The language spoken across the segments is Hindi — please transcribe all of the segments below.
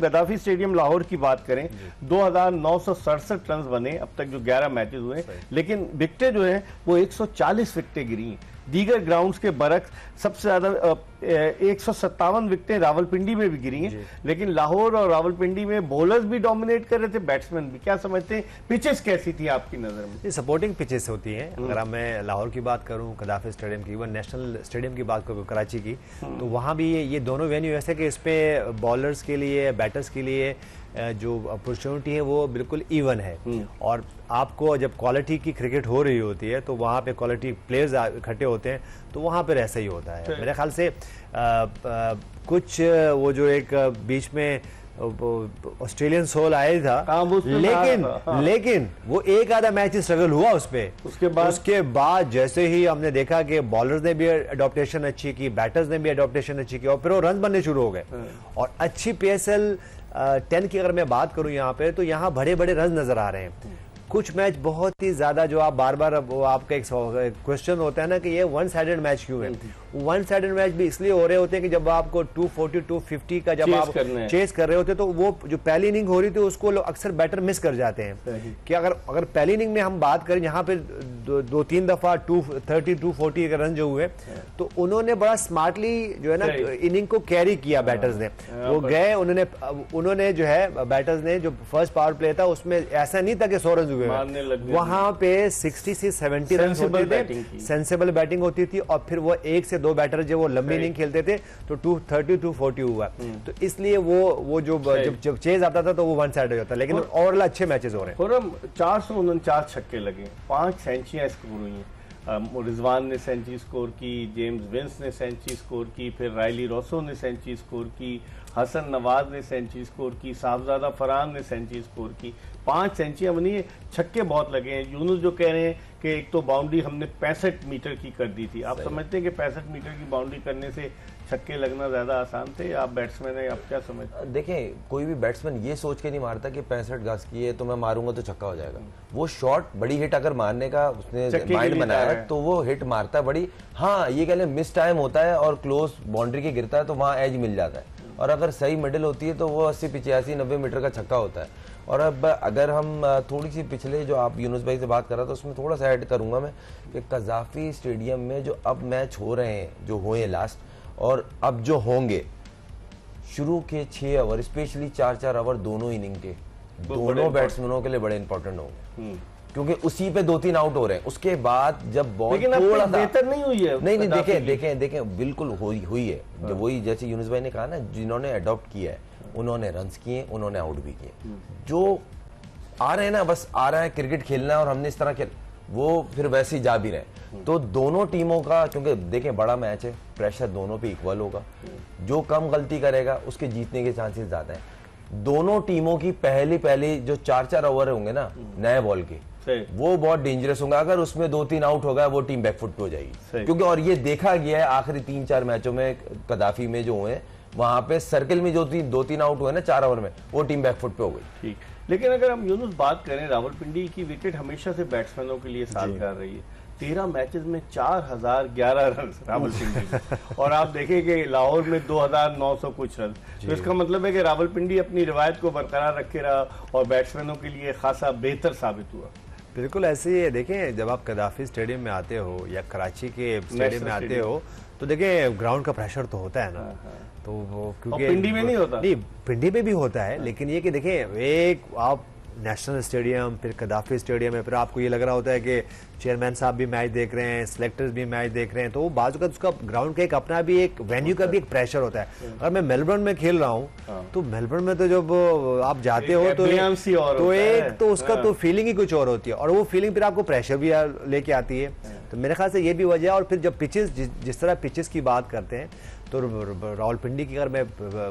गद्दाफी स्टेडियम लाहौर की बात करें 2967 रन बने अब तक जो 11 मैचेस हुए, लेकिन विकेटें जो हैं वो 140 विकेटें गिरी हैं। दीगर ग्राउंड्स के बरक्स सबसे ज्यादा 157 विकेटें रावलपिंडी में भी गिरी हैं, लेकिन लाहौर और रावलपिंडी में बॉलर्स भी डोमिनेट कर रहे थे, बैट्समैन भी। क्या समझते हैं, पिचेस कैसी थी आपकी नजर में? ये सपोर्टिंग पिचेस होती हैं। अगर मैं लाहौर की बात करूं, गद्दाफी स्टेडियम की, इवन नेशनल स्टेडियम की बात करूं कराची की, तो वहाँ भी ये दोनों वेन्यू ऐसे कि इस पे बॉलर्स के लिए, बैटर्स के लिए जो अपॉर्चुनिटी है वो बिल्कुल इवन है। और आपको जब क्वालिटी की क्रिकेट हो रही होती है तो वहाँ पे क्वालिटी प्लेयर्स इकट्ठे होते हैं, तो वहाँ पे ऐसा ही होता है। मेरे ख्याल से कुछ वो जो एक बीच में ऑस्ट्रेलियन सोल आया था, लेकिन वो एक आधा मैच स्ट्रगल हुआ उस पे। उसके बाद जैसे ही हमने देखा कि बॉलर्स ने भी अडॉप्टेशन अच्छी की, बैटर्स ने भी अडॉप्टेशन अच्छी की, और फिर वो रन बनने शुरू हो गए। और अच्छी PSL 10 की अगर मैं बात करूं यहाँ पे, तो यहाँ बड़े बड़े रन नजर आ रहे हैं। कुछ मैच बहुत ही ज्यादा, जो आप बार बार वो आपका एक क्वेश्चन होता है ना कि ये वन साइडेड मैच क्यों है। वन साइडेड मैच भी इसलिए हो रहे होते हैं कि जब आपको 240 250 का जब आप चेस कर रहे होते, तो वो जो पहली इनिंग हो रही थी उसको अक्सर बैटर मिस कर जाते हैं। कि अगर पहली इनिंग में हम बात करें, यहाँ पे दो तीन दफा 230 240 के रन जो हुए, तो उन्होंने बड़ा स्मार्टली जो है ना इनिंग को कैरी किया बैटर्स ने। वो गए, उन्होंने जो है बैटर्स ने जो फर्स्ट पावर प्ले था उसमें ऐसा नहीं था कि 100 रन हुए, वहां पे 60 से 70 रन होते थे, सेंसिबल बैटिंग होती थी। और फिर वो एक से दो बैटर जब वो लंबी इनिंग खेलते थे तो 230 240 हुआ। तो इसलिए वो जब चेज आता था तो वो वन साइड हो जाता, लेकिन ओवरऑल अच्छे मैचेस हो रहे हैं। 449 छक्के लगे, 5 सेंचुरियां स्कोर हुई हैं। रिजवान ने सेंचुरी स्कोर की, जेम्स विंस ने सेंचुरी स्कोर की, फिर रायली रोसो ने सेंचुरी स्कोर की, हसन नवाज ने सेंचुरी स्कोर की, साहबजादा फरहान ने सेंचुरी स्कोर की। 5 सेंचुरियां बनी है, छक्के बहुत लगे हैं। यूनुस जो कह रहे हैं कि एक तो बाउंड्री हमने 65 मीटर की कर दी थी, आप समझते हैं कि 65 मीटर की बाउंड्री करने से छक्के लगना ज्यादा आसान थे? आप बैट्समैन है, आप क्या समझते? देखें, कोई भी बैट्समैन ये सोच के नहीं मारता कि 65 गज की है तो मैं मारूंगा तो छक्का हो जाएगा। वो शॉट बड़ी हिट अगर मारने का उसने माइंड बनाया है तो वो हिट मारता है बड़ी। हाँ, ये कह लें मिस टाइम होता है और क्लोज बाउंड्री के गिरता है तो वहां एज मिल जाता है, और अगर सही मिडिल होती है तो वो 80 85 90 मीटर का छक्का होता है। और अब अगर हम थोड़ी सी पिछले जो आप यूनुस भाई से बात कर रहा था उसमें थोड़ा सा ऐड करूंगा मैं कि गद्दाफी स्टेडियम में जो अब मैच हो रहे हैं, जो हुए लास्ट और अब जो होंगे, शुरू के 6 ओवर स्पेशली 4-4 ओवर दोनों इनिंग के दोनों बैट्समैनों के लिए बड़े इंपॉर्टेंट होंगे, क्योंकि उसी पे 2-3 आउट हो रहे हैं। उसके बाद जब बॉल थोड़ा बेहतर नहीं हुई है, नहीं देखें बिल्कुल हुई है। जब वही जैसे यूनुस भाई ने कहा ना, जिन्होंने अडॉप्ट किया है उन्होंने रन्स किए, उन्होंने आउट भी किए। जो आ रहे हैं ना, बस आ रहा है क्रिकेट खेलना और हमने इस तरह खेल, वो फिर वैसे ही जा भी रहे। तो दोनों टीमों का, क्योंकि देखें बड़ा मैच है, प्रेशर दोनों पे इक्वल होगा। जो कम गलती करेगा उसके जीतने के चांसेस ज्यादा हैं। दोनों टीमों की पहली जो 4-4 ओवर होंगे ना नए बॉल के, वो बहुत डेंजरस होगा। अगर उसमें 2-3 आउट होगा वो टीम बैकफुट पे हो जाएगी, क्योंकि और ये देखा गया है आखिरी 3-4 मैचों में गद्दाफी में जो हुए, वहां पे सर्किल में जो 2-3 आउट हुए ना 4 ओवर में, वो टीम बैकफुट पे हो गई। ठीक, लेकिन अगर हम यूनुस बात करें, रावलपिंडी की विकेट हमेशा से बैट्समैनों के लिए साजगार रही है। 13 मैचेस में 4011 रन रावलपिंडी और आप देखेंगे लाहौर में 2900 कुछ रन। तो इसका मतलब है कि रावलपिंडी अपनी रिवायत को बरकरार रखे रहा और बैट्समैनों के लिए खासा बेहतर साबित हुआ। बिल्कुल ऐसे ही है। देखें, जब आप गद्दाफी स्टेडियम में आते हो या कराची के स्टेडियम में आते हो तो देखें ग्राउंड का प्रेशर तो होता है ना, तो वो क्योंकि पिंडी में नहीं होता, नहीं पिंडी में भी होता है, लेकिन ये कि देखें एक आप नेशनल स्टेडियम, फिर गद्दाफी स्टेडियम है, फिर आपको ये लग रहा होता है कि चेयरमैन साहब भी मैच देख रहे हैं, सिलेक्टर्स भी मैच देख रहे हैं, तो वो बाजू का उसका ग्राउंड का एक अपना भी एक वेन्यू का भी एक प्रेशर होता है। अगर मैं मेलबर्न में खेल रहा हूँ तो मेलबर्न में तो जब आप जाते हो तो एक तो उसका तो फीलिंग ही कुछ और होती है, और वो फीलिंग फिर आपको प्रेशर भी लेके आती है। तो मेरे ख्याल से ये भी वजह है। और फिर जब पिचेस, जिस तरह पिचेस की बात करते हैं, तो रावलपिंडी की अगर मैं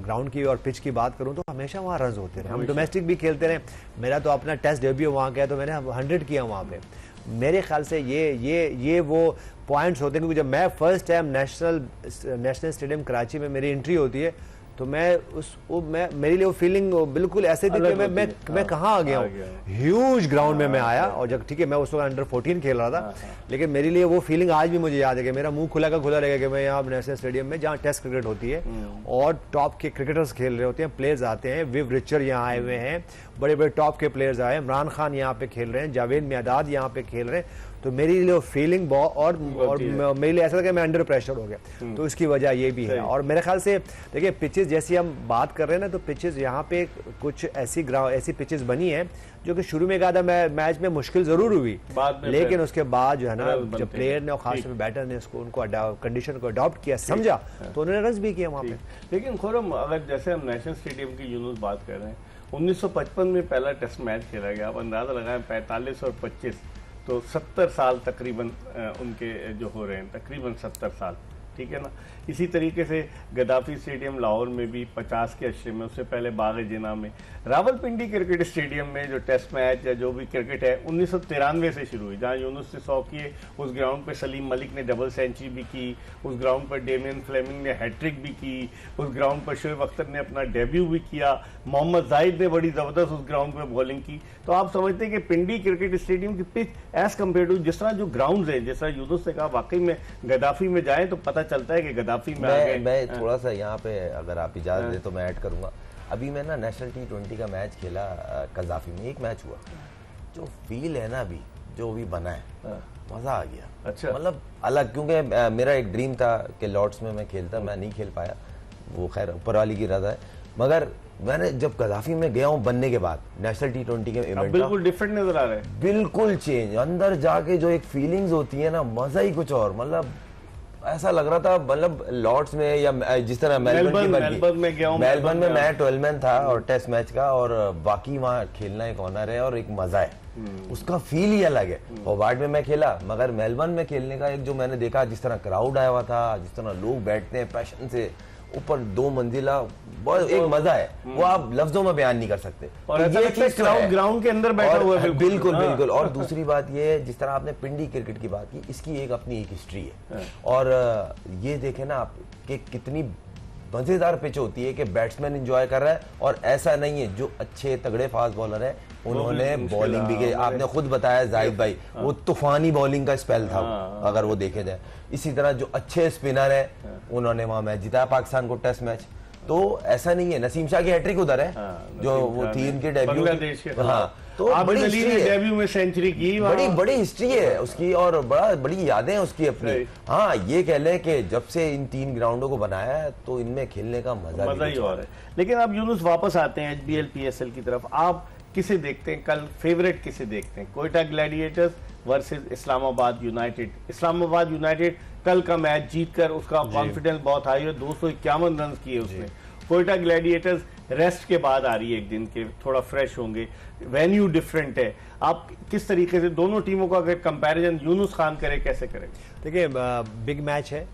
ग्राउंड की और पिच की बात करूं तो हमेशा वहाँ रन होते रहे। हम डोमेस्टिक भी खेलते रहे, मेरा तो अपना टेस्ट डेब्यू वहाँ का है, तो मैंने 100 किया वहाँ पे। मेरे ख्याल से ये वो पॉइंट्स होते हैं, क्योंकि जब मैं first time national stadium Karachi में मेरी एंट्री होती है तो मेरे लिए वो फीलिंग बिल्कुल ऐसे थी कि मैं कहाँ आ गया हूँ, ह्यूज ग्राउंड में मैं आया। और जब ठीक है मैं उस वक्त अंडर 14 खेल रहा था, लेकिन मेरे लिए वो फीलिंग आज भी मुझे याद है कि मेरा मुंह खुला का खुला रहेगा कि मैं यहाँ नेशनल स्टेडियम में जहाँ टेस्ट क्रिकेट होती है और टॉप के क्रिकेटर्स खेल रहे होते हैं, प्लेयर्स आते हैं, विव रिचर यहाँ आए हुए हैं, बड़े बड़े टॉप के प्लेयर्स आए, इमरान खान यहाँ पे खेल रहे हैं, जावेद मियादाद यहाँ पे खेल रहे हैं। तो मेरे लिए फीलिंग और मेरे लिए ऐसा लगा मैं अंडर प्रेशर हो गया। तो इसकी वजह ये भी है। और मेरे ख्याल से देखिए पिचेस जैसी हम बात कर रहे हैं ना, तो पिचेस यहाँ पे कुछ ऐसी पिचेस बनी है जो कि शुरू में आधा मैच में मुश्किल जरूर हुई, लेकिन उसके बाद जो है ना जब प्लेयर ने और खासतौर पे बैटर ने उनको कंडीशन को अडॉप्ट किया, समझा, तो उन्होंने रन भी किया वहाँ पे। लेकिन खुरम अगर जैसे हम नेशनल स्टेडियम की यूनुस बात कर रहे हैं, 1955 में पहला टेस्ट मैच खेला गया। आप अंदाजा लगाएं 45 और 25 तो 70 साल तकरीबन उनके जो हो रहे हैं, तकरीबन 70 साल, ठीक है ना। इसी तरीके से गद्दाफी स्टेडियम लाहौर में भी 50 के अशरे में, उससे पहले बाग जिना में, रावलपिंडी क्रिकेट स्टेडियम में जो टेस्ट मैच या जो भी क्रिकेट है 1993 से शुरू हुई, जहाँ यूनुस ने 100 किए। उस ग्राउंड पर सलीम मलिक ने डबल सेंचुरी भी की, उस ग्राउंड पर डेमियन फ्लेमिंग ने हैट्रिक भी की, उस ग्राउंड पर शोएब अख्तर ने अपना डेब्यू भी किया, मोहम्मद जाहिद ने बड़ी ज़बरदस्त उस ग्राउंड पर बॉलिंग की। तो आप समझते हैं कि पिंडी क्रिकेट स्टेडियम की पिच एज कम्पेयर टू जिस तरह जो ग्राउंड है, जिस तरह यूनुस ने कहा, वाकई में गद्दाफी में जाए तो पता चलता है कि गद्दाफी में मैं थोड़ा सा यहाँ पे अगर आप इजाजत दे तो मैं ऐड करूंगा। अभी मैं ना नेशनल T20 का मैच खेला कज़ाफी में, एक मैच हुआ, जो फील है ना अभी जो भी बना है, मजा आ गया। अच्छा, मतलब अलग, क्योंकि मेरा एक ड्रीम था कि लॉर्ड्स में मैं खेलता, मैं नहीं खेल पाया, वो खैर ऊपर वाली की रजा है। मगर मैंने जब कज़ाफी में गया हूँ बनने के बाद नेशनल T20 के इवेंट, बिल्कुल डिफरेंट नजर आ रहा है, बिल्कुल चेंज। अंदर जाके जो एक फीलिंग्स होती है ना, मजा ही कुछ और। मतलब ऐसा लग रहा था, मतलब लॉर्ड्स में या जिस तरह मेलबर्न में गया हूं, मेलबर्न में मैं 12 मैन था और टेस्ट मैच का, और बाकी वहाँ खेलना एक ऑनर है और एक मजा है, उसका फील ही अलग है। हॉबार्ट में मैं खेला, मगर मेलबर्न में खेलने का एक जो मैंने देखा, जिस तरह क्राउड आया हुआ था, जिस तरह लोग बैठते हैं पैशन से, ऊपर 2 मंजिला, बहुत एक मजा है, वो आप लफ्जों में बयान नहीं कर सकते। और ये क्राउड ग्राउंड के अंदर बैठा हुआ है, बिल्कुल बिल्कुल। और दूसरी बात ये है, जिस तरह आपने पिंडी क्रिकेट की बात की, इसकी एक अपनी एक हिस्ट्री है। और ये देखें ना आप कि कितनी मजेदार पिच होती है कि बैट्समैन एंजॉय कर रहा है, और ऐसा नहीं है जो अच्छे तगड़े फास्ट बॉलर है उन्होंने बॉलिंग भी की। आपने खुद बताया जाहिद भाई, वो तूफानी बॉलिंग का स्पेल था अगर वो देखे जाए। इसी तरह जो अच्छे स्पिनर है उन्होंने वहां मैच जिताया पाकिस्तान को टेस्ट मैच। तो ऐसा नहीं है, नसीम शाह की हैट्रिक उधर है, जो वो थी इनके डेब्यू। हाँ, तो बड़ी डेब्यू में सेंचुरी की, बड़ी हिस्ट्री है उसकी, और बड़ी यादें हैं उसकी अपनी। हाँ, ये कह लें कि जब से इन 3 ग्राउंडों को बनाया है तो इनमें खेलने का मजा ही और है। लेकिन अब यूनुस वापस आते हैं HBL PSL की तरफ, आप किसे देखते हैं कल, फेवरेट किसे देखते हैं? Quetta Gladiators versus Islamabad United. Islamabad United कल का मैच जीतकर उसका कॉन्फिडेंस बहुत हाई है, 251 रन किए उसने। कोयटा ग्लैडिएटर्स रेस्ट के बाद आ रही है, एक दिन के, थोड़ा फ्रेश होंगे, वेन्यू डिफरेंट है। आप किस तरीके से दोनों टीमों का अगर कंपैरिजन यूनुस खान करे, कैसे करें? देखिए बिग मैच है,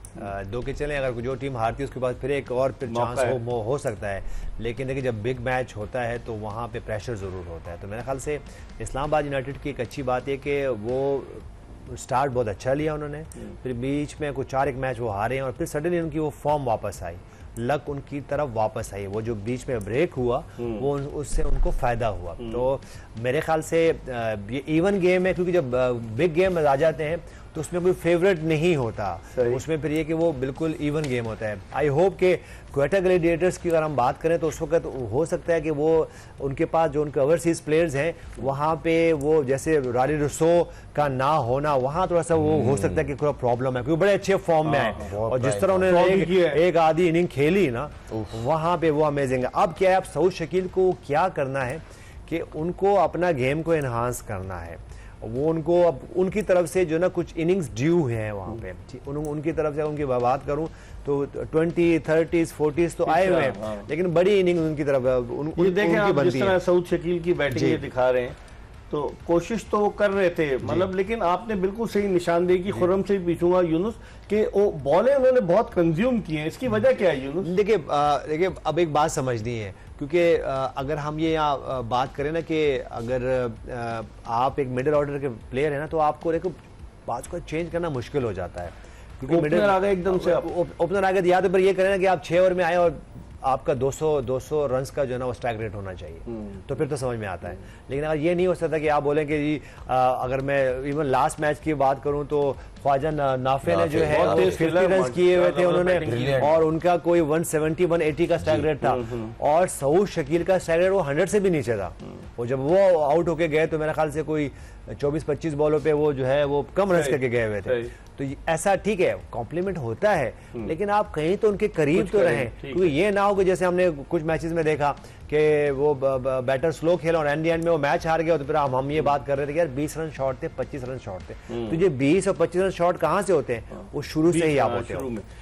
2 के चले, अगर जो टीम हारती है उसके बाद फिर एक और चांस हो सकता है। लेकिन देखिए जब बिग मैच होता है तो वहाँ पे प्रेशर ज़रूर होता है। तो मेरे ख्याल से इस्लामाबाद यूनाइटेड की एक अच्छी बात है कि वो स्टार्ट बहुत अच्छा लिया उन्होंने, फिर बीच में कुछ 4 मैच वो हारे हैं, और फिर सडनली उनकी वो फॉर्म वापस आई, लक उनकी तरफ वापस आई। वो जो बीच में ब्रेक हुआ वो उससे उनको फायदा हुआ। तो मेरे ख्याल से ये इवन गेम है, क्योंकि जब बिग गेम आ जाते हैं तो उसमें कोई फेवरेट नहीं होता, उसमें फिर ये कि वो बिल्कुल इवन गेम होता है। आई होप कि क्वेटा ग्लैडिएटर्स की अगर हम बात करें तो उस वक्त हो सकता है कि वो उनके पास जो उनके ओवरसीज प्लेयर्स हैं वहाँ पे वो जैसे राली रुसो का ना होना, वहाँ थोड़ा सा वो हो सकता है कि थोड़ा प्रॉब्लम है, क्योंकि बड़े अच्छे फॉर्म में आए, और जिस तरह उन्होंने एक आधी इनिंग खेली ना वहाँ पे वो अमेजिंग है। अब क्या है, अब सऊद शकील को क्या करना है कि उनको अपना गेम को एनहांस करना है। वो उनको अब उनकी तरफ से जो ना कुछ इनिंग्स ड्यू हैं वहाँ पे, उनकी तरफ से उनकी बात करूँ तो 20, 30, 40 तो आए हुए हैं, लेकिन बड़ी इनिंग उनकी तरफ देखें आप जिस तरह सऊद शकील की बैटिंग ये दिखा रहे हैं, तो कोशिश तो वो कर रहे थे, मतलब, लेकिन आपने बिल्कुल सही निशानदेही की। खुर्रम से ही पूछूंगा यूनुस कि वो बॉलें उन्होंने बहुत कंज्यूम की हैं, इसकी वजह क्या है यूनुस? देखिए अब एक बात समझनी है, क्योंकि अगर हम ये यहाँ बात करें ना कि अगर आप एक मिडिल ऑर्डर के प्लेयर है ना, तो आपको देखो बात को चेंज करना मुश्किल हो जाता है, क्योंकि ओपनर आ गए एकदम से, ओपनर आ गए, या तो फिर ये करें ना कि आप 6 ओवर में आए और आपका 200 रन्स का जो है ना वो स्ट्राइक रेट होना चाहिए, तो फिर तो समझ में आता है। लेकिन अगर ये नहीं हो सकता कि आप बोलें कि जी अगर मैं इवन लास्ट मैच की बात करूं तो ख्वाजा नाफे ने जो है बहुत वो तेज 50 खेला, रन किए हुए थे बहुत उन्होंने, बैटिंग की। और उनका कोई 170 180 का स्ट्राइक रेट था, और सऊद शकील का स्ट्राइक रेट वो 100 से भी नीचे था। वो जब वो आउट होके गए तो मेरे ख्याल से कोई 24-25 बॉलों पे वो जो है वो कम रन करके गए हुए थे। तो ऐसा ठीक है, कॉम्प्लीमेंट होता है, लेकिन आप कहीं तो उनके करीब तो रहें, क्योंकि ये ना हो कि जैसे हमने कुछ मैचेस में देखा कि वो बैटर स्लो खेला और एंड में वो मैच हार गया, तो फिर हम ये बात कर रहे थे कि यार 20 रन शॉर्ट थे, 25 रन शॉर्ट थे। तो ये 20 और 25 रन शॉर्ट कहाँ से होते हैं? वो शुरू से ही आप होते हो।